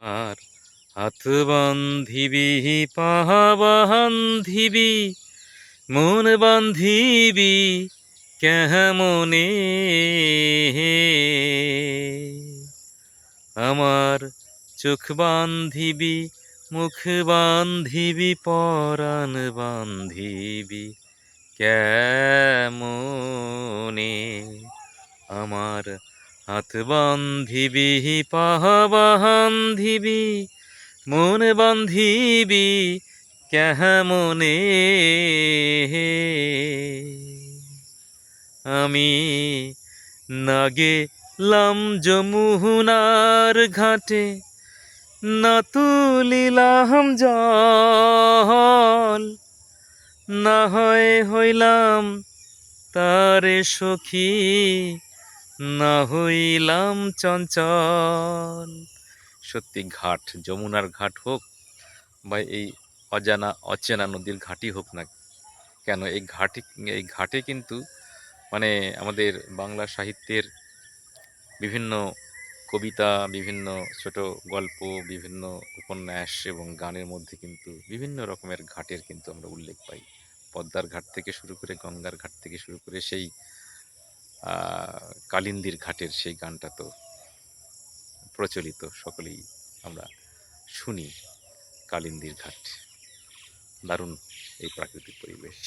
আর হাত বান্ধিবি, পাহা বান্ধিবি, মন বান্ধিবি কেমনে? আমার চোখ বান্ধিবি, মুখ বান্ধিবি, পরাণ বান্ধিবি কেমনে? আমার হাত বান্ধিবি, পাহা বান্ধিবি, মন বান্ধিবি কেমনে? আমি না গেলাম যমুনার ঘাটে, না তুলিলাম জল, না হয় হইলাম তারে সখী, না হইলাম চঞ্চল। সত্যি ঘাট, যমুনার ঘাট হোক বা এই অজানা অচেনা নদীর ঘাটই হোক না কেন, এই ঘাটে কিন্তু মানে আমাদের বাংলা সাহিত্যের বিভিন্ন কবিতা, বিভিন্ন ছোট গল্প, বিভিন্ন উপন্যাস এবং গানের মধ্যে কিন্তু বিভিন্ন রকমের ঘাটের কিন্তু আমরা উল্লেখ পাই। পদ্মার ঘাট থেকে শুরু করে, গঙ্গার ঘাট থেকে শুরু করে সেই কালিন্দীর ঘাটের সেই গানটা তো প্রচলিত, সকলেই আমরা শুনি। কালিন্দীর ঘাট, দারুণ এই প্রাকৃতিক পরিবেশ।